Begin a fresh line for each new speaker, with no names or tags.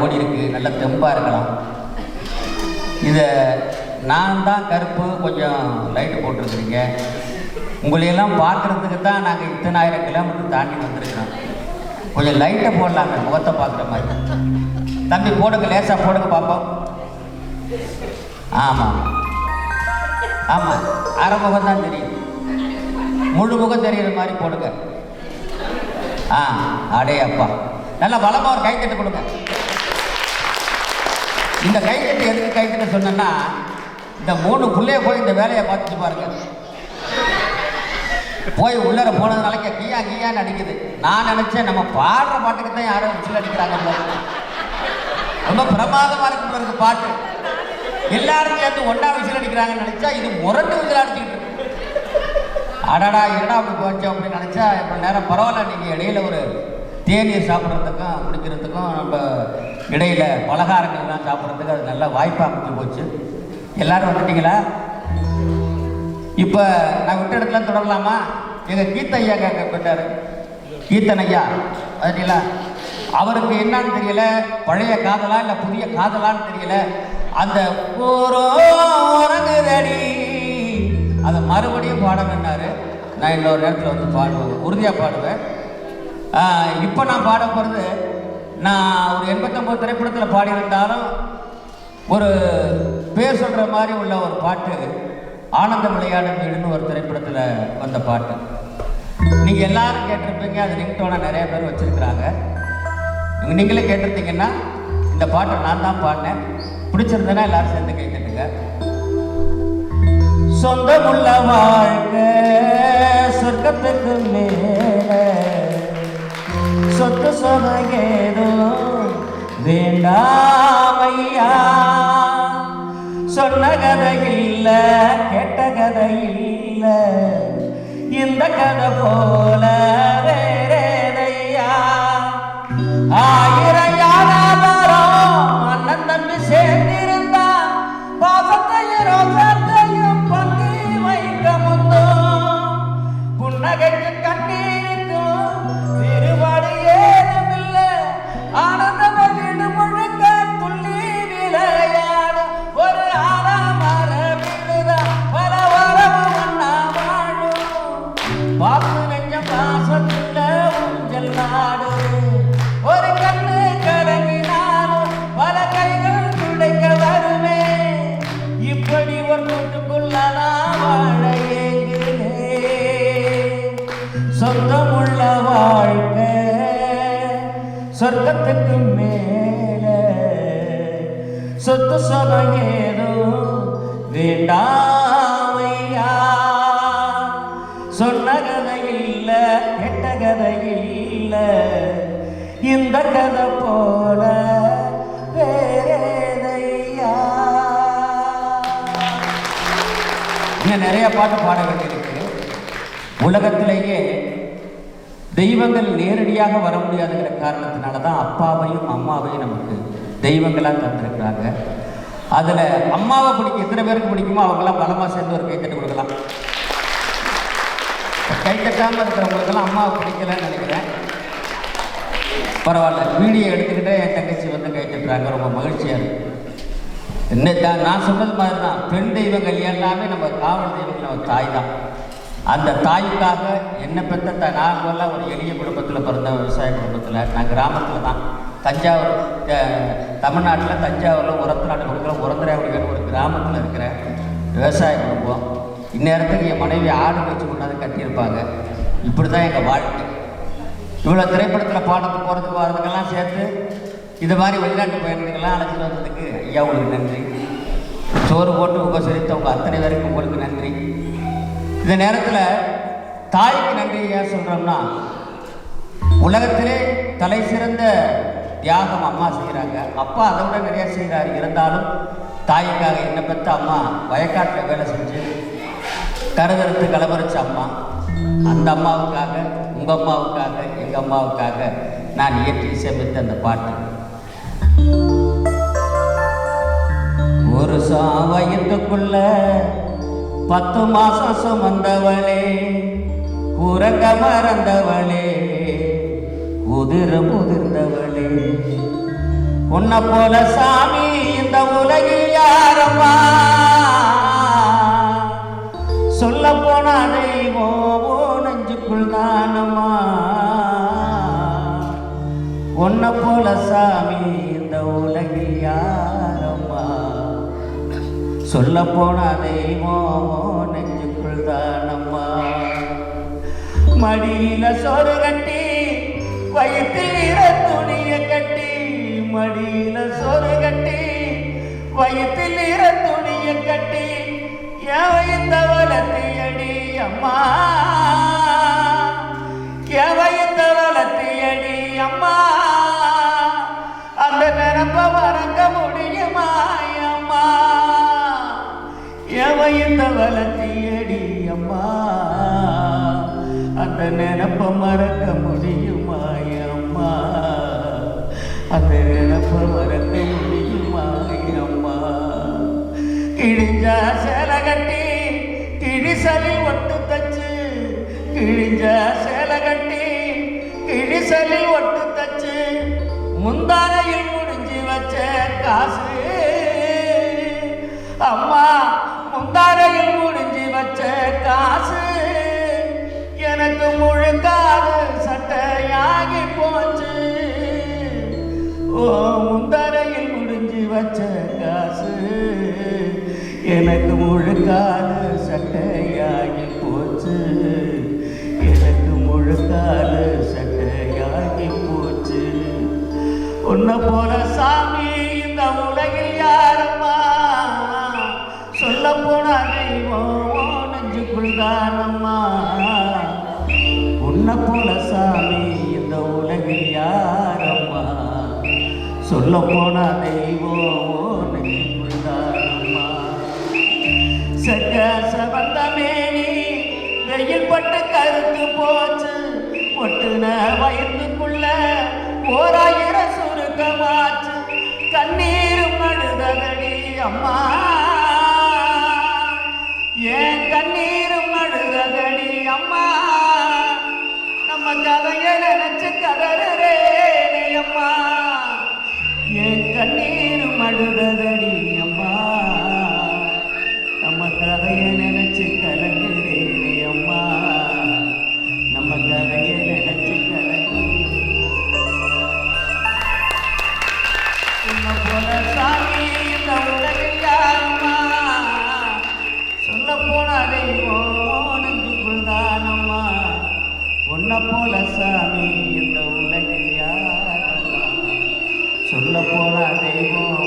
ஓடி இருக்கு, நல்ல தெம்பாக இருக்கலாம். இதை நான் தான் கருப்பு கொஞ்சம் லைட்டு போட்டிருக்கிறீங்க. உங்களையெல்லாம் பார்க்குறதுக்கு தான் நாங்கள் இத்தனை 1000 கிலோமீட்டர் தாண்டி வந்திருக்கிறோம். கொஞ்சம் லைட்டை போடலாங்க, முகத்தை பார்க்குற மாதிரி. தம்பி போடுங்க, லேசாக போடுங்க பார்ப்போம். ஆமாம் ஆமாம், அரை முகம் தான் தெரியுது, முழு முகம் தெரிகிற மாதிரி போடுங்க. அடே அப்பா, நல்லா பலமாக ஒரு கைத்தட்டு கொடுங்க. இந்த கைத்தட்டு எதுக்கு கைத்தட்ட சொன்னா, இந்த 3 பிள்ளைய போய் இந்த வேலையை பார்த்துட்டு பாருங்க. போய் உள்ளர போனதுனால கியா கியான்னு அடிக்குது. நான் நினைச்சேன் நம்ம பாடுற பாட்டுக்கு தான் யாரும் விசில் அடிக்கிறாங்க. ரொம்ப பிரமாதமா இருக்கு பாட்டு. எல்லாரும் சேர்ந்து ஒன்னா விசில் அடிக்கிறாங்கன்னு நினைச்சா இது முரட்டு விசில் அடிச்சுக்கிட்டு இருக்கு. அடடா என்னடா அப்படி போச்சோம் அப்படின்னு நினைச்சா இப்போ நேரம் பரவாயில்ல. நீங்கள் இடையில ஒரு தேநீர் சாப்பிட்றதுக்கும் குடிக்கிறதுக்கும் நம்ம இடையில பலகாரங்கள்லாம் சாப்பிட்றதுக்கு அது நல்லா வாய்ப்பாக அமைச்சு போச்சு. எல்லாரும் வந்துட்டீங்களா? இப்போ நான் விட்ட இடத்துல தொடரலாமா? எங்கள் கீத்த ஐயா கேட்க போயிட்டாரு. கீத்தன் ஐயா அதுங்களா, அவருக்கு என்னன்னு தெரியல, பழைய காதலா இல்லை புதிய காதலான்னு தெரியல, அந்த ஓரங்குதடி அதை மறுபடியும் பாடணுன்னாரு. நான் இன்னொரு நேரத்தில் வந்து பாடுவேன், உறுதியாக பாடுவேன். இப்போ நான் பாட போகிறது, நான் ஒரு 89 திரைப்படத்தில் பாடியிருந்தாலும் ஒரு பேர் சொல்கிற மாதிரி உள்ள ஒரு பாட்டு ஆனந்த விளையாடும் வீடுன்னு ஒரு திரைப்படத்தில் வந்த பாட்டு. நீங்கள் எல்லாரும் கேட்டிருப்பீங்க, அது ரிங்டோனை நிறைய பேர் வச்சுருக்குறாங்க. நீங்களே கேட்டிருந்தீங்கன்னா இந்த பாட்டை நான் தான் பாடினேன். பிடிச்சிருந்தேன்னா எல்லாரும் சேர்ந்து கை தட்டுங்க. சொந்தமுள்ள வாழ்க்கை சொர்க்கத்துக்கு மேல, சொத்து சொதகேதோ வேண்டாமையா, சொன்ன கதை இல்ல கேட்ட கதை இல்ல, இந்த கதை போல வேறேதையா. 1000 யாராலும் அண்ணன் தம்பி சேர்ந்திருந்தா பாசத்தையும் ரோசத்தையும் பந்தி வைக்க முந்தோம். புன்னகைக்கு கண்ணீருக்கும் வேறுபாடு ஏதுமில்லை. ஆனந்தம வீடு முழுக்க துள்ளி விளையாடும் ஒரு ஆலமர விழுதான் பல வரவு மண்ணா வாழும். பாசு நெஞ்ச பாசத்துல ஊஞ்சல் நாடு. ஒரு கண்ணு கலங்கினாலும் பல கைகள் துடைக்க வருமே. இப்படி ஒரு கூட்டுக்குள்ள நான் வாழ ஏங்குதே. சொந்தமுள்ள வாழ்க்கை சொர்க்கத்துக்கு மேல, சொத்து சொகம் ஏதோ வேண்டாமையா, சொன்ன கதை இல்ல கெட்ட கதை இல்ல, இந்த கதை போல வேறேதையா. இன்னும் நிறைய பாட்டு பாட வேண்டியிருக்கு. உலகத்திலேயே தெய்வங்கள் நேரடியாக வர முடியாதுங்கிற காரணத்தினால தான் அப்பாவையும் அம்மாவையும் நமக்கு தெய்வங்களாக தந்திருக்கிறாங்க. அதில் அம்மாவை பிடிக்கும் எத்தனை பேருக்கு பிடிக்குமோ அவங்களாம் பலமாக சேர்ந்து ஒரு கைத்தட்டு கொடுக்கலாம். கைத்தட்டாமல் இருக்கிறவங்களுக்கெல்லாம் அம்மாவை பிடிக்கலன்னு நினைக்கிறேன். பரவாயில்ல, வீடியோ எடுத்துக்கிட்டே என் தங்கச்சி வந்து கைத்தட்டுறாங்க, ரொம்ப மகிழ்ச்சியாக இருக்குது. என்ன நான் சொன்னது மாதிரி தான், பெண் தெய்வங்கள் எல்லாமே நம்ம காவல் தெய்வங்கள் நம்ம தாய் தான். அந்த தாய்க்காக என்ன பெற்ற நான் எல்லாம் ஒரு எளிய குடும்பத்தில் பிறந்த விவசாய குடும்பத்தில். நான் கிராமத்தில் தான், தஞ்சாவூர் தமிழ்நாட்டில் தஞ்சாவூரில் உரத்தநாட்டு பக்கத்தில் உரந்தராவுடைய ஒரு கிராமத்தில் இருக்கிற விவசாய குடும்பம். இந்நேரத்துக்கு என் மனைவி ஆடு வச்சு கொண்டாந்து கட்டியிருப்பாங்க. இப்படி தான் எங்கள் வாழ்க்கை. இவ்வளோ திரைப்படத்தில் பாடத்துக்கு போகிறதுக்கு வரதுக்கெல்லாம் சேர்த்து இது மாதிரி வெளிநாட்டு பயணிகள்லாம் அழைச்சிட்டு வந்ததுக்கு ஐயா உங்களுக்கு நன்றி. சோறு போட்டு உபசரித்தவங்க அத்தனை பேருக்கு உங்களுக்கு நன்றி. இந்த நேரத்தில் தாய்க்கு நன்றி ஏன் சொல்கிறோம்னா, உலகத்திலே தலை சிறந்த தியாகம் அம்மா செய்கிறாங்க. அப்பா அதை விட நிறையா செய்கிறார். இருந்தாலும் தாய்க்காக என்ன பெற்ற அம்மா வயக்காட்டில் வேலை செஞ்சு கருதறுத்து கலவரிச்ச அம்மா, அந்த அம்மாவுக்காக, உங்கள் அம்மாவுக்காக, எங்கள் அம்மாவுக்காக நான் இயற்றி இசையமைத்த அந்த பாட்டு. ஒரு சாவயத்துக்குள்ள 10 மாசம் சுமந்தவளே, உறங்க மறந்தவளே, உதிர முதிர்ந்தவளே, உன்னை போல சாமி இந்த உலகில் யாரம்மா, சொல்ல போனா தெய்வம் நெஞ்சுக்குள் தானம்மா. உன்னை போல சாமி இந்த உலகில் யாரம்மா, சொல்ல போனா தெய்வம் நெஞ்சுக்குள் தானம்மா. மடியில சோறு கட்டி வயிற்றில் இர துணிய கட்டி, மடியில சோறு கட்டி வயிற்றில் இர துணிய கட்டி, என் வயித்த வளர்த்தியடி அம்மா, என் வயித்த வளர்த்தியடி அம்மா. அந்த நினப்ப மறக்க முடியுமா அம்மா, என் வயித்த வளர்த்தியடி அம்மா. அந்த நினப்ப மறக்க முடியுமா அம்மா, அந்த நினப்ப மறக்க முடியுமா அம்மா. கிழிஞ்ச சேலை கட்டி கிழிசலில் ஒட்டு தச்சு, கிழிஞ்ச சேலை கட்டி கிழிசலில் ஒட்டு தச்சு, முந்தானையில் முடிஞ்சு வச்ச காசு அம்மா, முந்தானையில் முடிஞ்சு வச்ச காசு எனக்கு முழுக்காது சட்டையாகி போச்சு. ஓ முந்தானையில் முடிஞ்சு வச்ச காசு எனக்கு முழுக்காது சட்டையாகி போச்சு, எனக்கு முழுக்காது சட்டையாகி போச்சு. உன்னை போல சாமி இந்த உலகில் யாரம்மா, சொல்ல போனா தெய்வம் நெஞ்சுக்குள் தானம்மா. உன்னை போல சாமி இந்த உலகில் யாரம்மா, சொல்ல போனா தெய்வம் நெஞ்சுக்குள் தானம்மா. சக்க சவந்த மேனி வெயில் பட்டு கருத்து போச்சு, ஒட்டுன வயிற்றுக்குள்ள 1000 சுருக்கமாச்சு, கண்ணீரும் அழுதடி அம்மா, ஏன் கண்ணீரும் அழுதடி அம்மா. நம்ம கதைய நினைச்சு கதறேனே அம்மா, ஏன் கண்ணீரும் அழுதடி அம்மா. நம்ம கதைய நினைச்சு கலங்குறேனே அம்மா, நம்ம கதைய நினைச்சு கலங்குறேன். உன்னை போல சாமி இந்த உலகில் யாரம்மா, சொல்ல போனா தெய்வம் நெஞ்சுக்குள் தானம்மா. உன்னை போல சாமி இந்த உலகில் யாரம்மா, சொல்ல போனா தெய்வம்